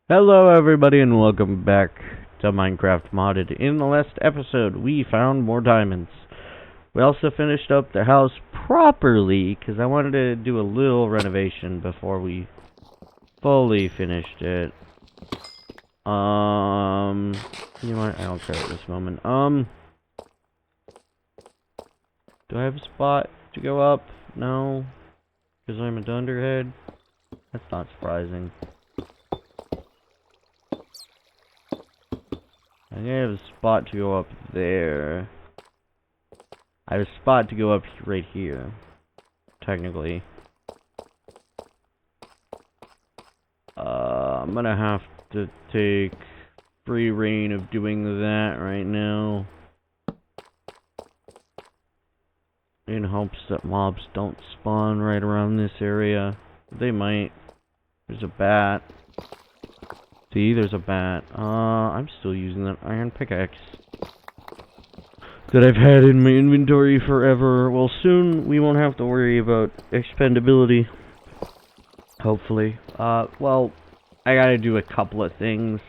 Hello everybody and welcome back to Minecraft Modded. In the last episode we found more diamonds. We also finished up the house properly because I wanted to do a little renovation before we fully finished it. You know what? I don't care at this moment. Do I have a spot to go up? No. Because I'm a dunderhead? That's not surprising. I think I have a spot to go up there. I have a spot to go up right here. Technically. I'm gonna have to take free reign of doing that right now. In hopes that mobs don't spawn right around this area. They might. There's a bat. See, there's a bat. I'm still using that iron pickaxe that I've had in my inventory forever. Well, soon we won't have to worry about expendability. Hopefully. Well, I gotta do a couple of things.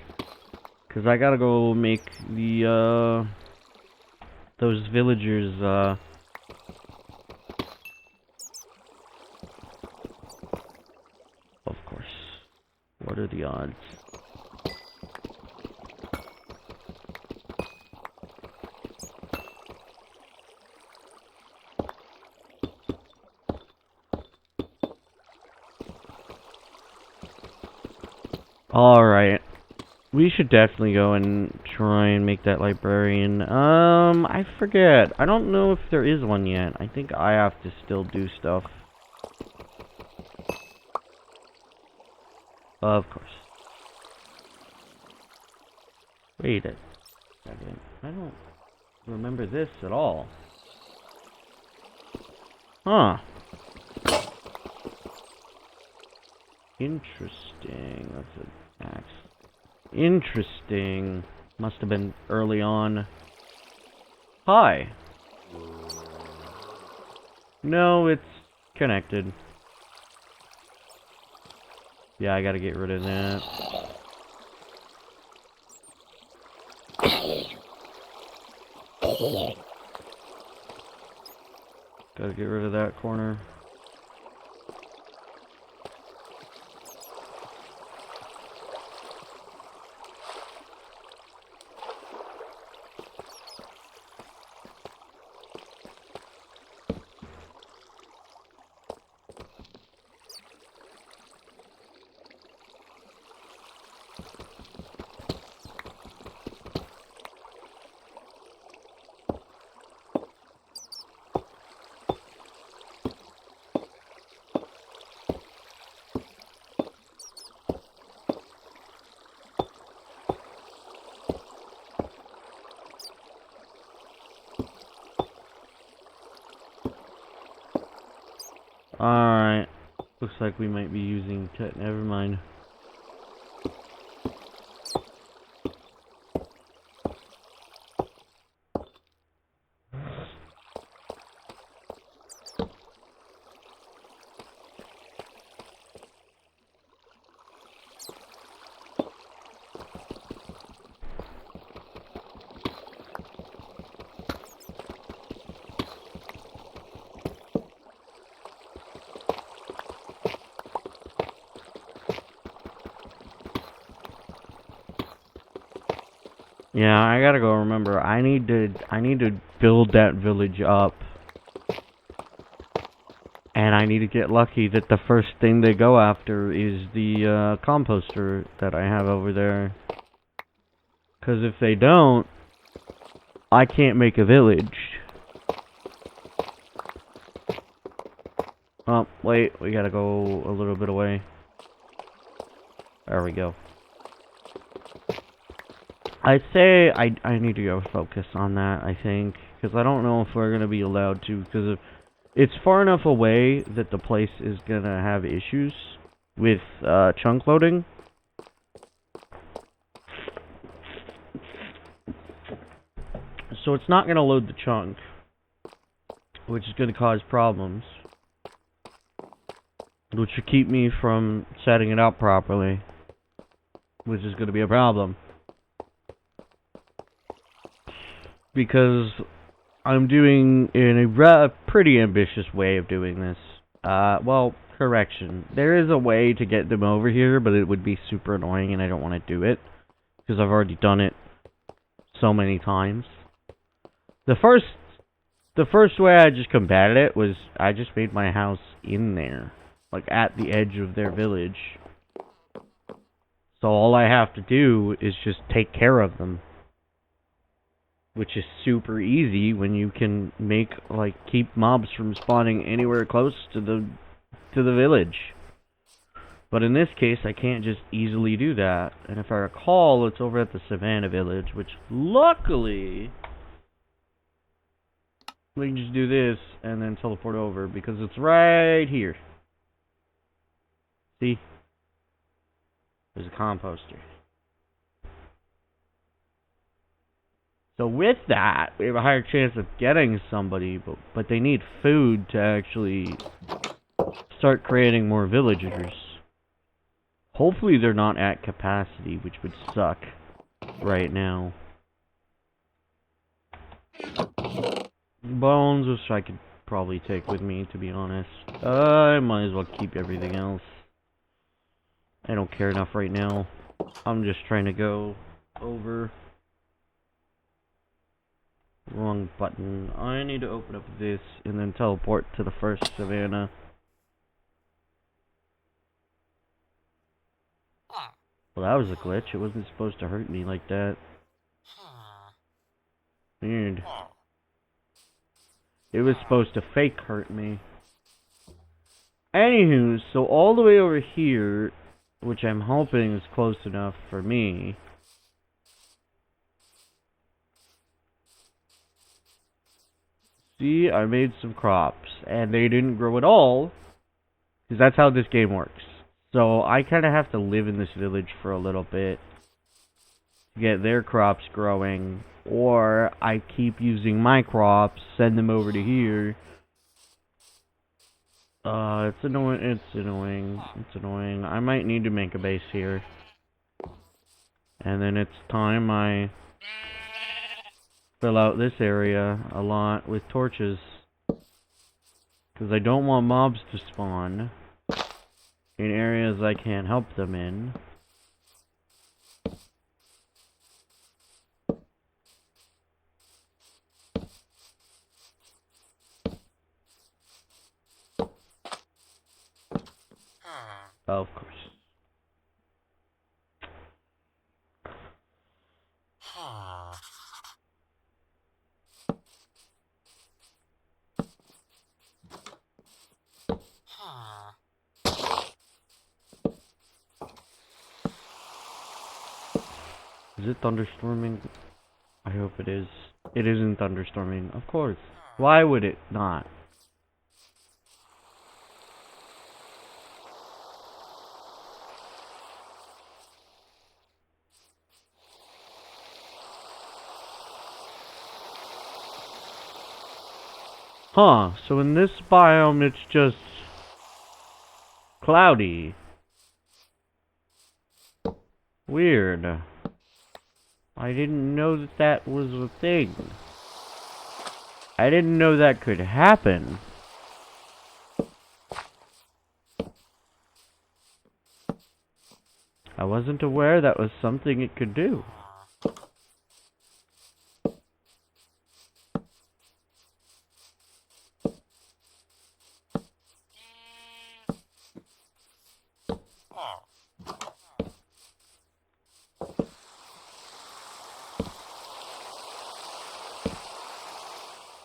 Cause I gotta go make the, those villagers, of course. What are the odds? Alright. We should definitely go and try and make that librarian. I forget. I don't know if there is one yet. I think I have to still do stuff. Of course. Wait a second. I don't remember this at all. Huh. Interesting. That's an axe. Interesting. Must have been early on. Hi. No, it's connected. Yeah, I gotta get rid of that. Gotta get rid of that corner. Alright. Looks like we might be using never mind. Yeah, I gotta go remember. I need to build that village up. And I need to get lucky that the first thing they go after is the composter that I have over there. Cause if they don't, I can't make a village. Oh, wait, we gotta go a little bit away. There we go. I'd say I need to go focus on that, I think. Because I don't know if we're going to be allowed to. Because it's far enough away that the place is going to have issues with chunk loading. So it's not going to load the chunk. Which is going to cause problems. Which should keep me from setting it up properly. which is going to be a problem. Because I'm doing in a pretty ambitious way of doing this. Well, correction. There is a way to get them over here, but it would be super annoying and I don't want to do it. Because I've already done it so many times. The first way I just combated it was I just made my house in there. Like at the edge of their village. So all I have to do is just take care of them. Which is super easy when you can make, like, keep mobs from spawning anywhere close to the village. But in this case, I can't just easily do that. And if I recall, it's over at the Savannah village, which luckily we can just do this and then teleport over because it's right here. See? There's a composter. So with that, we have a higher chance of getting somebody, but they need food to actually start creating more villagers. Hopefully they're not at capacity, which would suck right now. Bones, which I could probably take with me, to be honest. I might as well keep everything else. I don't care enough right now. I'm just trying to go over. Wrong button. I need to open up this and then teleport to the first Savannah. Well, that was a glitch. It wasn't supposed to hurt me like that. Weird. It was supposed to fake hurt me. Anywho, so all the way over here, which I'm hoping is close enough for me. See, I made some crops, and they didn't grow at all, because that's how this game works. So I kind of have to live in this village for a little bit to get their crops growing, or I keep using my crops, send them over to here. It's annoying. I might need to make a base here. And then it's time I fill out this area a lot with torches. Because I don't want mobs to spawn in areas I can't help them in. Oh, of course. Is it thunderstorming? I hope it is. It isn't thunderstorming, of course. Why would it not? Huh, so in this biome it's just cloudy. Weird. I didn't know that that was a thing. I didn't know that could happen. I wasn't aware that was something it could do.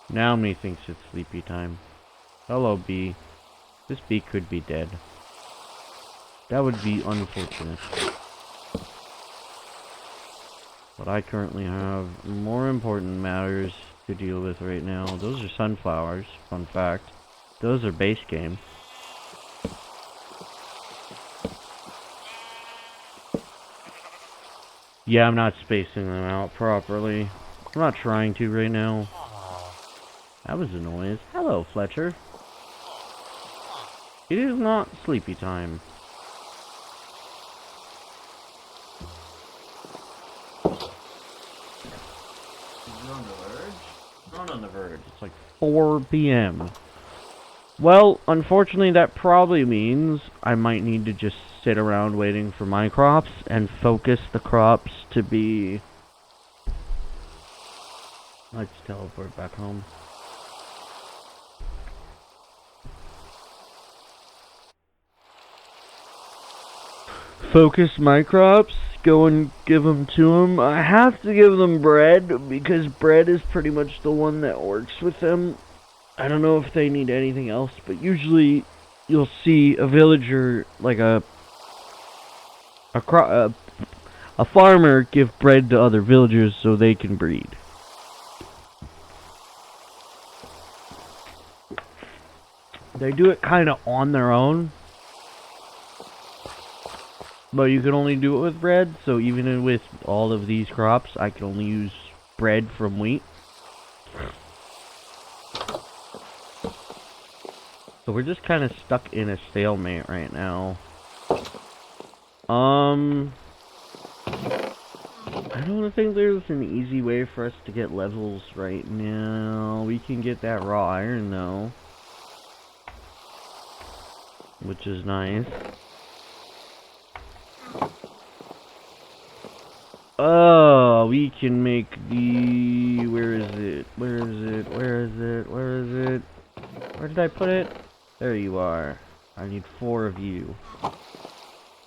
Now me thinks it's sleepy time. Hello, bee. This bee could be dead. That would be unfortunate. But I currently have more important matters to deal with right now. Those are sunflowers, fun fact. Those are base game. Yeah, I'm not spacing them out properly. I'm not trying to right now. That was a noise. Hello, Fletcher. It is not sleepy time. the verge. It's like 4 p.m. Well, unfortunately, that probably means I might need to just sit around waiting for my crops and focus the crops to be... Let's teleport back home. Focus my crops, go and give them to them. I have to give them bread because bread is pretty much the one that works with them. I don't know if they need anything else, but usually you'll see a villager, like a farmer, give bread to other villagers so they can breed. They do it kind of on their own, but you can only do it with bread. So even with all of these crops, I can only use bread from wheat. So we're just kind of stuck in a stalemate right now. I don't think there's an easy way for us to get levels right now. We can get that raw iron though, which is nice. Oh, we can make the... Where is it? Where is it? Where is it? Where is it? Where did I put it? There you are. I need 4 of you.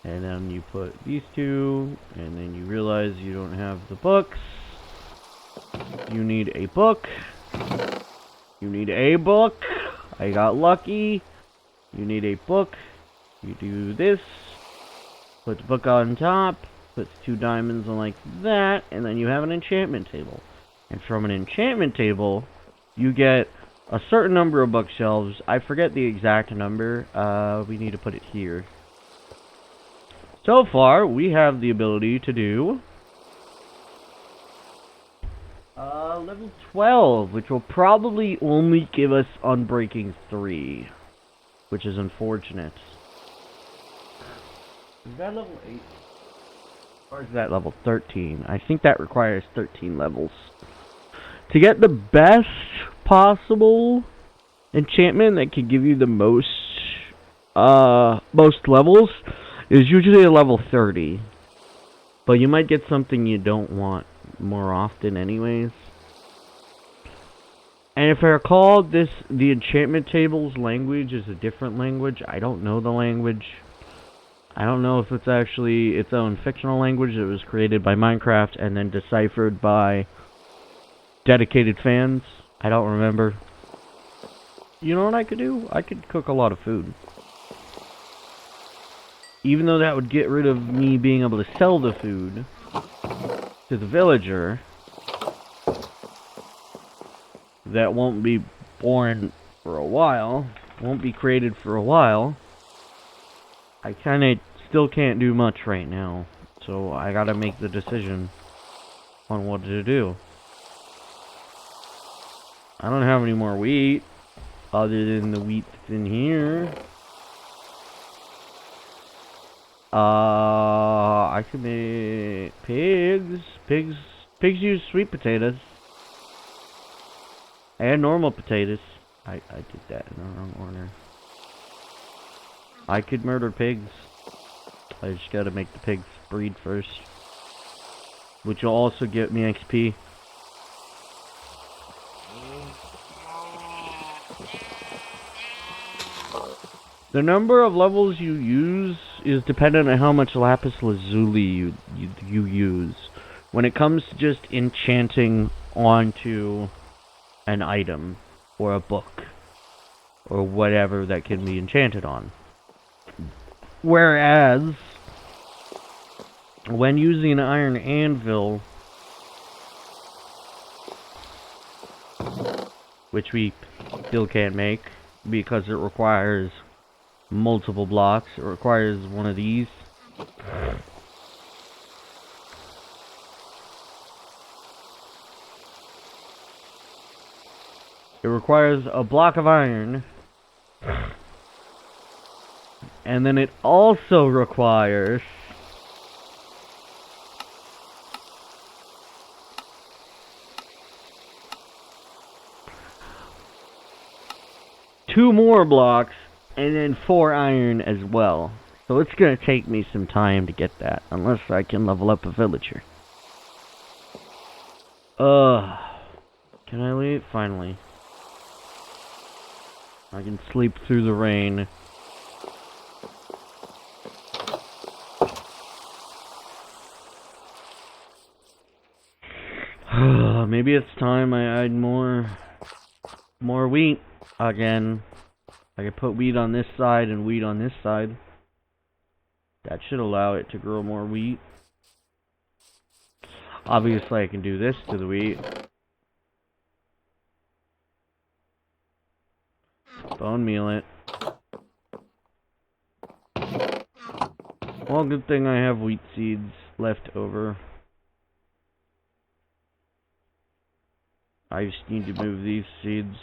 And then you put these 2, and then you realize you don't have the books. You need a book. You need a book. I got lucky. You need a book. You do this. Put the book on top. Puts 2 diamonds on like that. And then you have an enchantment table. And from an enchantment table, you get a certain number of bookshelves. I forget the exact number. We need to put it here. So far, we have the ability to do level 12, which will probably only give us Unbreaking 3, which is unfortunate. Is that level 8? Or is that level 13? I think that requires 13 levels. To get the best possible enchantment that could give you the most levels is usually a level 30. But you might get something you don't want more often anyways. And if I recall, the enchantment table's language is a different language. I don't know the language. I don't know if it's actually its own fictional language that was created by Minecraft and then deciphered by dedicated fans. I don't remember. You know what I could do? I could cook a lot of food. Even though that would get rid of me being able to sell the food to the villager, that won't be born for a while, won't be created for a while. I kinda still can't do much right now, so I gotta make the decision on what to do. I don't have any more wheat, other than the wheat that's in here. I could make pigs. Pigs use sweet potatoes. And normal potatoes. I did that in the wrong order. I could murder pigs. I just gotta make the pigs breed first. Which will also get me XP. The number of levels you use is dependent on how much lapis lazuli you use. When it comes to just enchanting onto an item or a book or whatever that can be enchanted on. Whereas when using an iron anvil, which we still can't make because it requires multiple blocks, it requires one of these. It requires a block of iron. And then it also requires 2 more blocks, and then 4 iron as well. So it's gonna take me some time to get that, unless I can level up a villager. Can I leave? Finally. I can sleep through the rain. Maybe it's time I add more wheat again. I could put wheat on this side and wheat on this side. That should allow it to grow more wheat. Obviously I can do this to the wheat. Bone meal it. Well, good thing I have wheat seeds left over. I just need to move these seeds.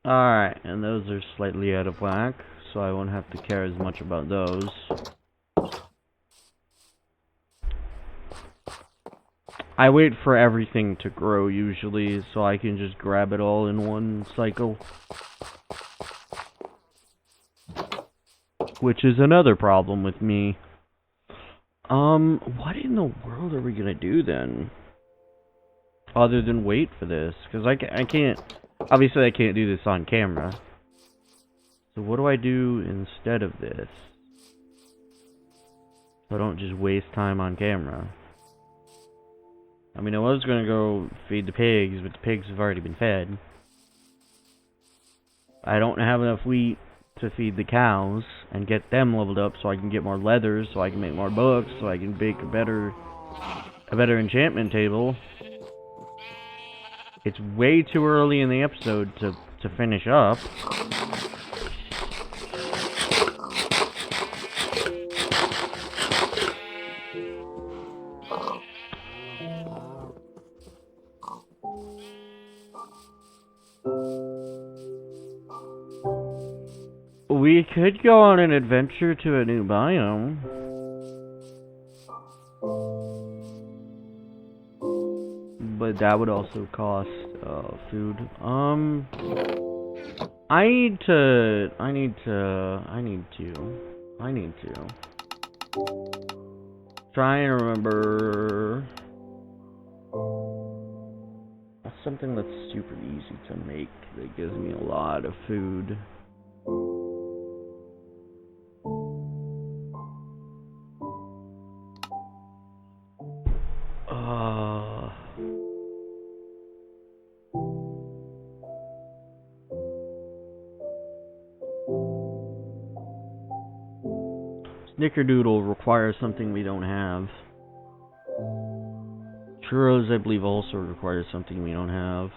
Alright, and those are slightly out of whack, so I won't have to care as much about those. I wait for everything to grow usually, so I can just grab it all in one cycle. Which is another problem with me. What in the world are we gonna do then? Other than wait for this, because I can't, obviously I can't do this on camera. So what do I do instead of this? So I don't just waste time on camera. I mean, I was gonna go feed the pigs, but the pigs have already been fed. I don't have enough wheat to feed the cows and get them leveled up so I can get more leather, so I can make more books, so I can make a better enchantment table. It's way too early in the episode to finish up. We could go on an adventure to a new biome. But that would also cost food. I need to try and remember something that's super easy to make that gives me a lot of food. Snickerdoodle requires something we don't have. Churros, I believe, also requires something we don't have.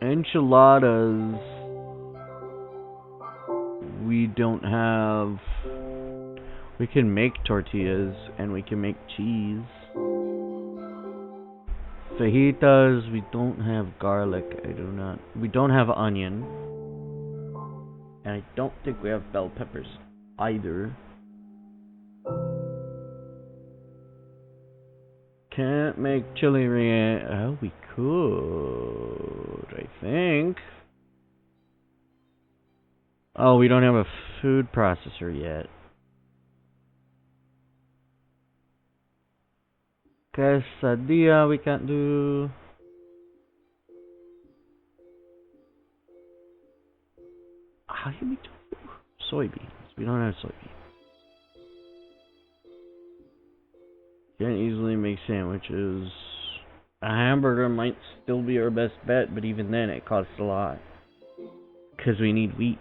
Enchiladas, we don't have. We can make tortillas and we can make cheese. Fajitas, we don't have garlic. We don't have onion. And I don't think we have bell peppers either. Can't make chili relleno. Oh, we could, I think. Oh, we don't have a food processor yet. Quesadilla, we can't do. How do we do soybeans? We don't have soybeans. Can't easily make sandwiches. A hamburger might still be our best bet, but even then it costs a lot. Because we need wheat.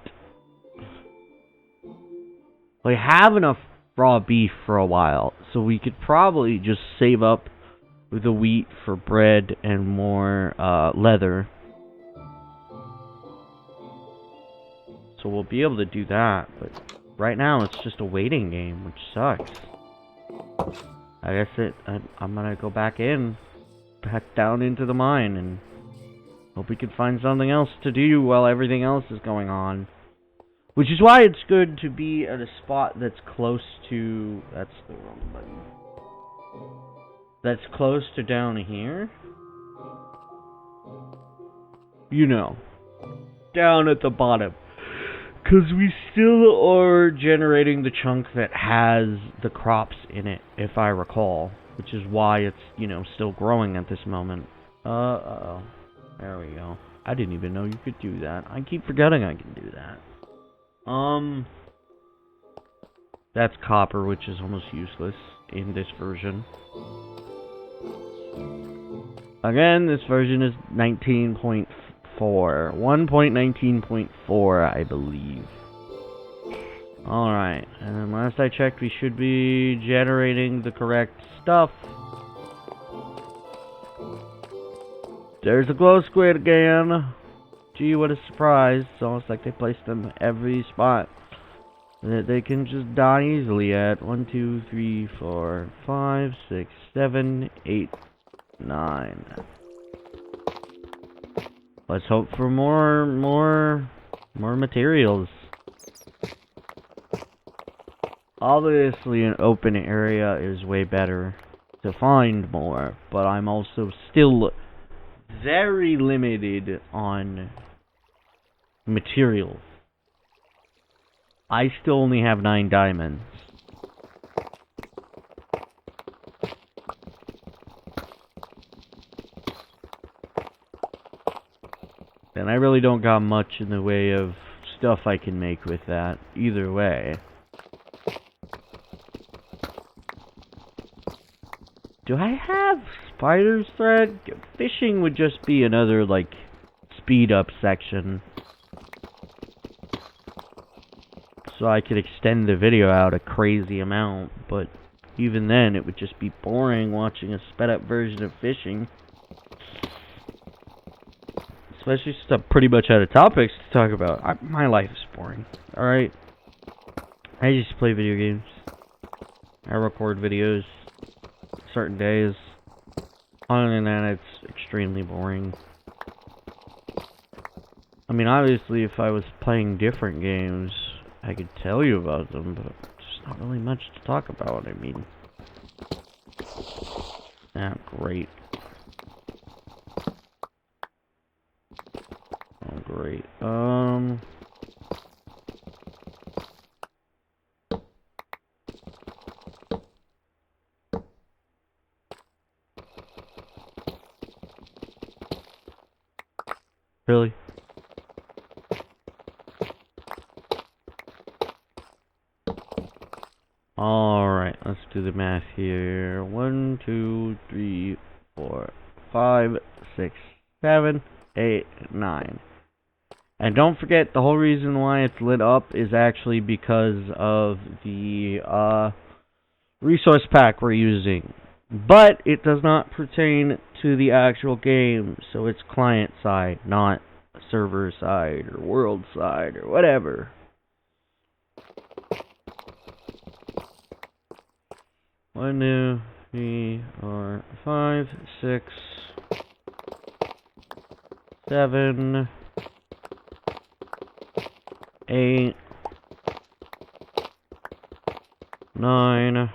We have enough raw beef for a while, so we could probably just save up the wheat for bread and more leather. So we'll be able to do that, but right now it's just a waiting game, which sucks. I guess I'm gonna go back down into the mine, and hope we can find something else to do while everything else is going on. Which is why it's good to be at a spot that's close to... That's the wrong button. That's close to down here. You know. Down at the bottom. Because we still are generating the chunk that has the crops in it, if I recall. Which is why it's, you know, still growing at this moment. Uh-oh. There we go. I didn't even know you could do that. I keep forgetting I can do that. That's copper, which is almost useless in this version. Again, this version is 19.4. 1.19.4, I believe. Alright, and then last I checked, we should be generating the correct stuff. There's a glow squid again. Gee, what a surprise. It's almost like they placed them every spot that they can just die easily at. 1, 2, 3, 4, 5, 6, 7, 8, 9. Let's hope for more materials. Obviously, an open area is way better to find more, but I'm also still very limited on materials. I still only have 9 diamonds. And I really don't got much in the way of stuff I can make with that, either way. Do I have spider's thread? Fishing would just be another, like, speed up section. So I could extend the video out a crazy amount, but even then it would just be boring watching a sped up version of fishing. Especially since I'm pretty much out of topics to talk about. My life is boring. Alright? I just play video games. I record videos certain days. Other than that, it's extremely boring. I mean, obviously, if I was playing different games, I could tell you about them, but there's not really much to talk about, I mean. Ah, great. Oh, great. Really? Alright, let's do the math here. 1, 2, 3, 4, 5, 6, 7, 8, 9. And don't forget, the whole reason why it's lit up is actually because of the resource pack we're using. But it does not pertain to the actual game, so it's client side, not server side or world side or whatever. One, 2, 3, 4, 5, 6, 7, 8, 9.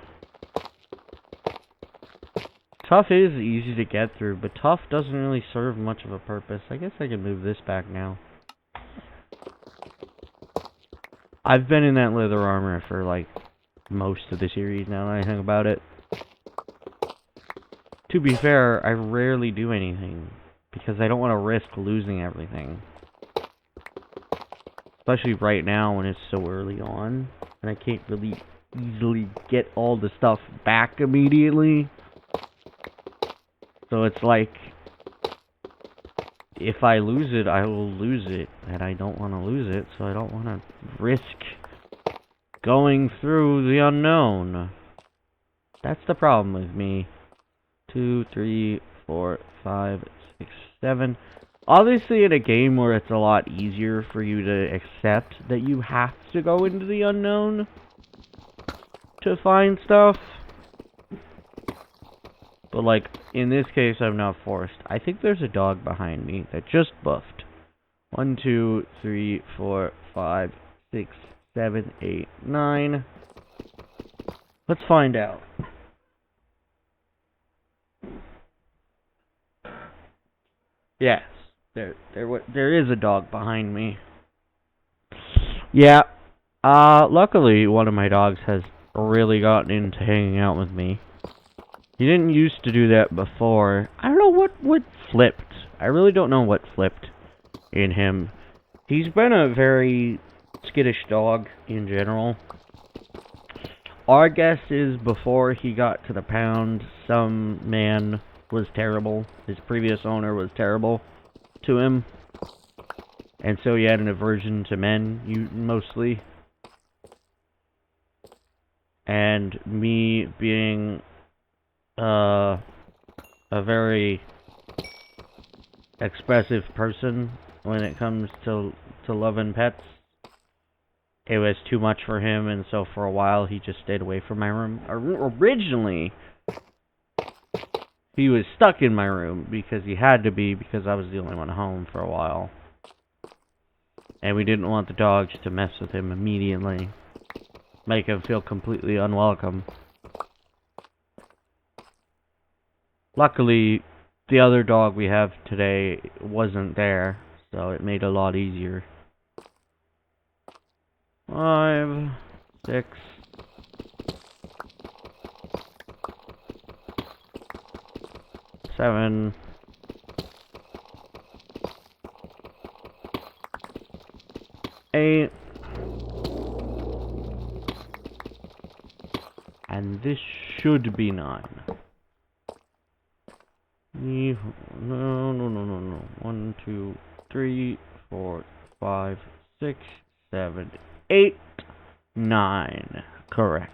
Tough is easy to get through, but tough doesn't really serve much of a purpose. I guess I can move this back now. I've been in that leather armor for like most of the series now that I think about it. To be fair, I rarely do anything because I don't want to risk losing everything. Especially right now when it's so early on and I can't really easily get all the stuff back immediately. So it's like if I lose it, I will lose it, and I don't want to lose it, so I don't want to risk going through the unknown. That's the problem with me. 2, 3, 4, 5, 6, 7. Obviously, in a game where it's a lot easier for you to accept that you have to go into the unknown to find stuff. But, like, in this case, I'm not forced. I think there's a dog behind me that just buffed. 1, 2, 3, 4, 5, 6, 7, 8, 9. Let's find out. Yes, there is a dog behind me. Yeah. Luckily, one of my dogs has really gotten into hanging out with me. He didn't used to do that before. I don't know what flipped. I really don't know what flipped in him. He's been a very skittish dog in general. Our guess is before he got to the pound, some man was terrible. His previous owner was terrible to him. And so he had an aversion to men, mostly. And me being a very expressive person when it comes to loving pets, it was too much for him, and so for a while he just stayed away from my room. Originally, he was stuck in my room because he had to be, because I was the only one home for a while. And we didn't want the dogs to mess with him immediately, make him feel completely unwelcome. Luckily, the other dog we have today wasn't there, so it made it a lot easier. 5, 6, 7, 8, and this should be 9. No. 1, 2, 3, 4, 5, 6, 7, 8, 9. Correct.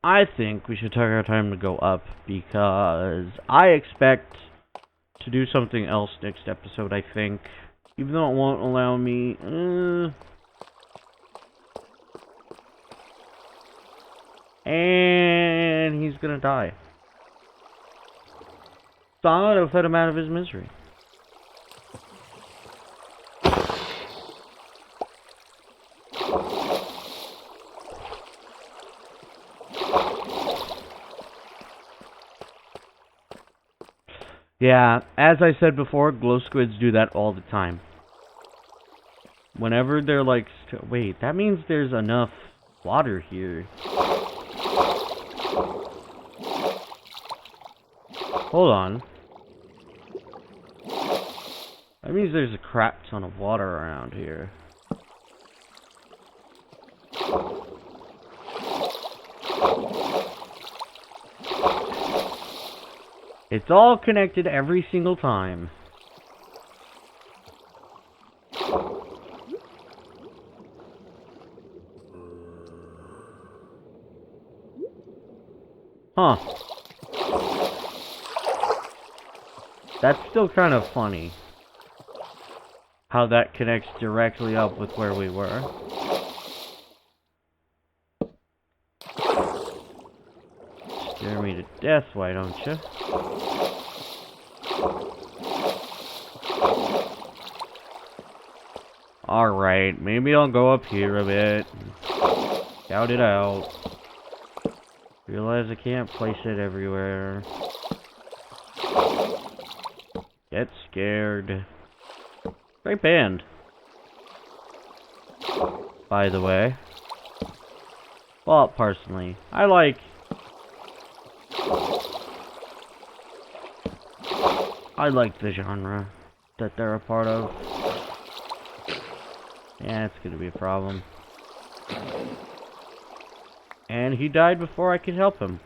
I think we should take our time to go up, because I expect to do something else next episode, I think. Even though it won't allow me... And he's gonna die. So I'm gonna put him out of his misery. Yeah, as I said before, glow squids do that all the time. Whenever they're like... Wait, that means there's enough water here. Hold on. That means there's a crap ton of water around here. It's all connected every single time. Huh. That's still kind of funny. How that connects directly up with where we were. Scare me to death, why don't you? Alright, maybe I'll go up here a bit. Scout it out. Realize I can't place it everywhere. Get scared. Great band. By the way. Well, personally, I like the genre that they're a part of. Yeah, it's gonna be a problem. And he died before I could help him.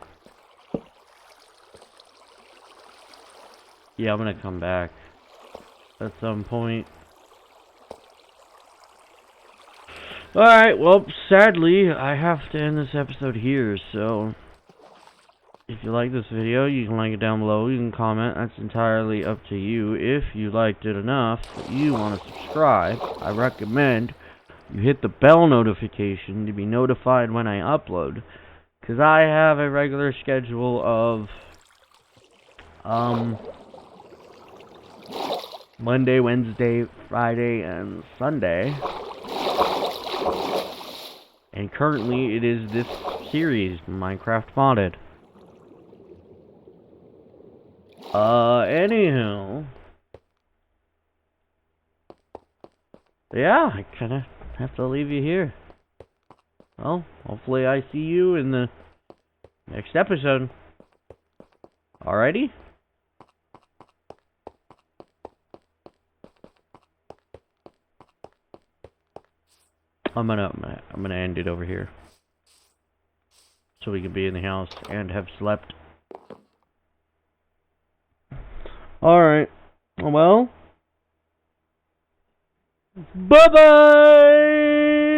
Yeah, I'm gonna come back at some point. Alright, well, sadly, I have to end this episode here, so if you like this video, you can like it down below, you can comment, that's entirely up to you. If you liked it enough that you want to subscribe, I recommend you hit the bell notification to be notified when I upload, because I have a regular schedule of, Monday, Wednesday, Friday, and Sunday. And currently, it is this series, Minecraft Modded. Anyhow. Yeah, I kinda have to leave you here. Well, hopefully I see you in the next episode. Alrighty? I'm gonna end it over here. So we can be in the house and have slept. Alright. Well. Bye-bye!